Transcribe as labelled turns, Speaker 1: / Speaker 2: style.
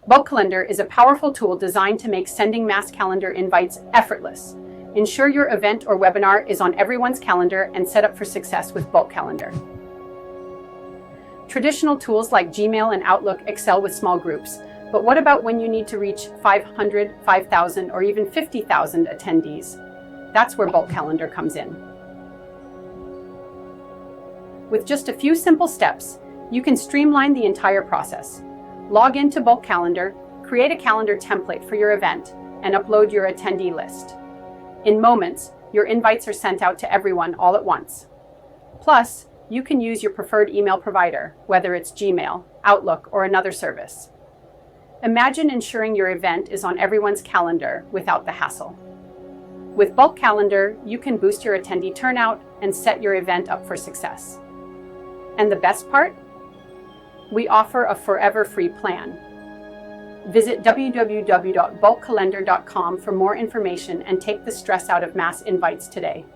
Speaker 1: Bulk Calendar is a powerful tool designed to make sending mass calendar invites effortless. Ensure your event or webinar is on everyone's calendar and set up for success with Bulk Calendar. Traditional tools like Gmail and Outlook excel with small groups, but what about when you need to reach 500, 5,000, or even 50,000 attendees? That's where Bulk Calendar comes in. With just a few simple steps, you can streamline the entire process. Log into Bulk Calendar, create a calendar template for your event, and upload your attendee list. In moments, your invites are sent out to everyone all at once. Plus, you can use your preferred email provider, whether it's Gmail, Outlook, or another service. Imagine ensuring your event is on everyone's calendar without the hassle. With Bulk Calendar, you can boost your attendee turnout and set your event up for success. And the best part? We offer a forever free plan. Visit www.bulkcalendar.com for more information and take the stress out of mass invites today.